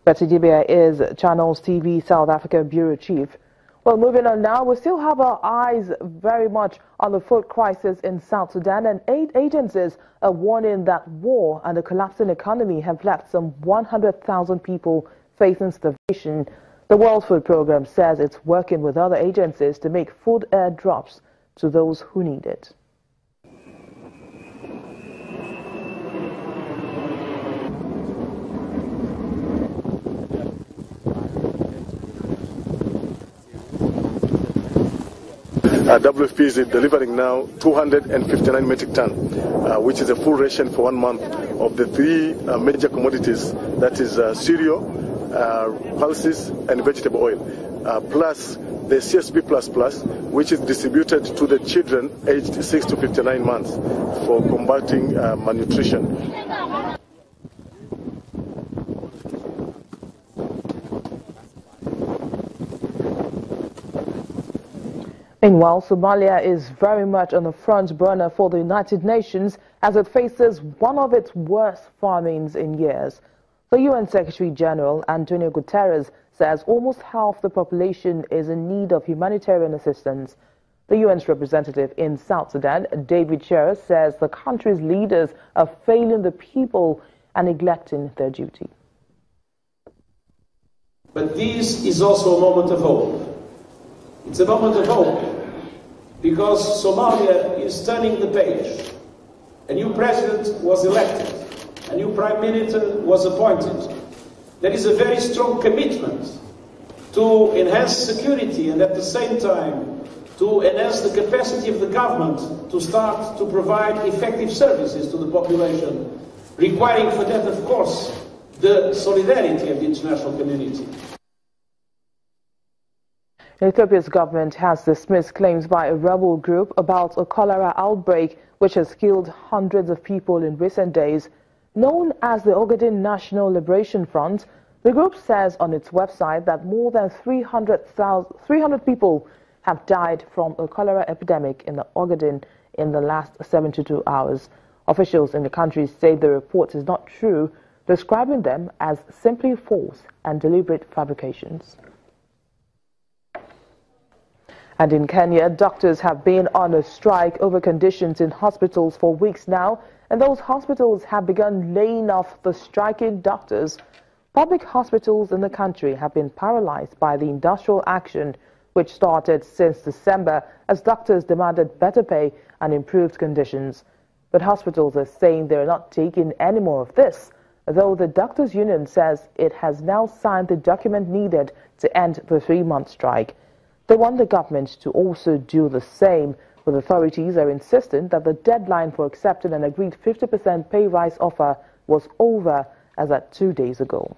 Betty Dibia is Channels TV South Africa Bureau Chief. Well, moving on now, we still have our eyes very much on the food crisis in South Sudan, and aid agencies are warning that war and the collapsing economy have left some 100,000 people facing starvation. The World Food Programme says it's working with other agencies to make food airdrops to those who need it. WFP is delivering now 259 metric ton, which is a full ration for 1 month of the three major commodities, that is cereal, pulses and vegetable oil, plus the CSB++, which is distributed to the children aged 6 to 59 months for combating malnutrition. Meanwhile, Somalia is very much on the front burner for the United Nations as it faces one of its worst famines in years. The UN Secretary General Antonio Guterres says almost half the population is in need of humanitarian assistance. The UN's representative in South Sudan, David Shearer, says the country's leaders are failing the people and neglecting their duty. But this is also a moment of hope. It's a moment of hope because Somalia is turning the page. A new president was elected. A new prime minister was appointed. There is a very strong commitment to enhance security and at the same time to enhance the capacity of the government to start to provide effective services to the population, requiring for that, of course, the solidarity of the international community. Ethiopia's government has dismissed claims by a rebel group about a cholera outbreak which has killed hundreds of people in recent days. Known as the Ogaden National Liberation Front, the group says on its website that more than 300 people have died from a cholera epidemic in the Ogaden in the last 72 hours. Officials in the country say the report is not true, describing them as simply false and deliberate fabrications. And in Kenya, doctors have been on a strike over conditions in hospitals for weeks now, and those hospitals have begun laying off the striking doctors. Public hospitals in the country have been paralyzed by the industrial action, which started since December as doctors demanded better pay and improved conditions. But hospitals are saying they're not taking any more of this, though the doctors' union says it has now signed the document needed to end the 3-month strike. They want the government to also do the same, but authorities are insistent that the deadline for accepting an agreed 50% pay rise offer was over as at 2 days ago.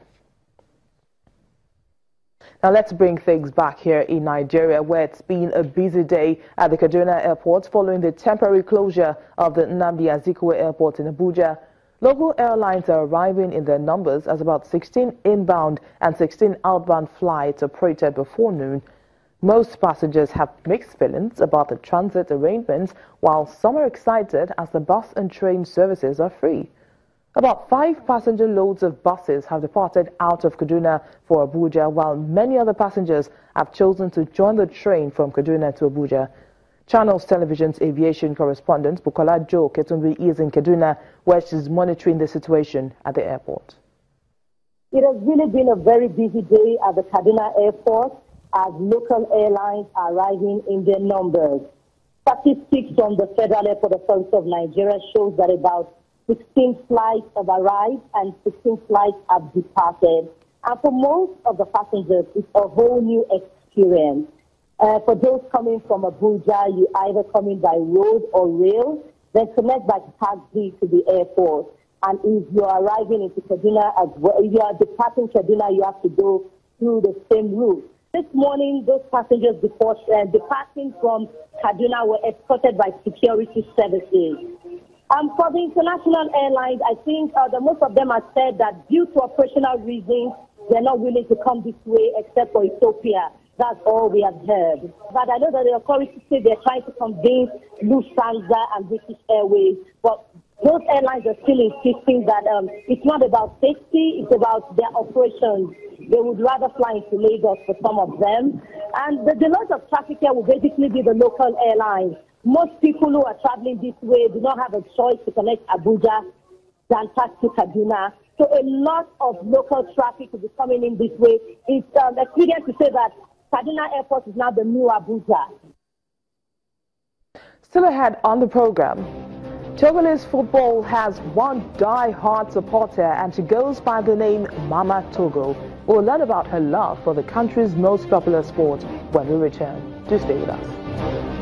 Now let's bring things back here in Nigeria, where it's been a busy day at the Kaduna airport following the temporary closure of the Nnamdi Azikiwe airport in Abuja. Local airlines are arriving in their numbers as about 16 inbound and 16 outbound flights operated before noon. Most passengers have mixed feelings about the transit arrangements, while some are excited as the bus and train services are free. About 5 passenger loads of buses have departed out of Kaduna for Abuja, while many other passengers have chosen to join the train from Kaduna to Abuja. Channels Television's aviation correspondent Bukola Jo Ketumbi is in Kaduna, where she's monitoring the situation at the airport. It has really been a very busy day at the Kaduna airport, as local airlines are arriving in their numbers. Statistics from the Federal Airport Authority of Nigeria shows that about 16 flights have arrived and 16 flights have departed. And for most of the passengers, it's a whole new experience. For those coming from Abuja, you either come in by road or rail, then connect by taxi to the airport. And if you're arriving into Kaduna as well, if you are departing Kaduna, you have to go through the same route. This morning, those passengers departing from Kaduna were escorted by security services. For the international airlines, I think most of them have said that due to operational reasons, they're not willing to come this way except for Ethiopia. That's all we have heard. But I know that the authorities say they're trying to convince Lufthansa and British Airways, but Those airlines are still insisting that it's not about safety, it's about their operations. They would rather fly into Lagos for some of them. And the lot of traffic here will basically be the local airlines. Most people who are traveling this way do not have a choice to connect Abuja than pass to Kaduna. So a lot of local traffic will be coming in this way. It's expedient to say that Kaduna Airport is now the new Abuja. Still ahead on the program, Togolese football has one die-hard supporter and she goes by the name Mama Togo. We'll learn about her love for the country's most popular sport when we return. Do stay with us.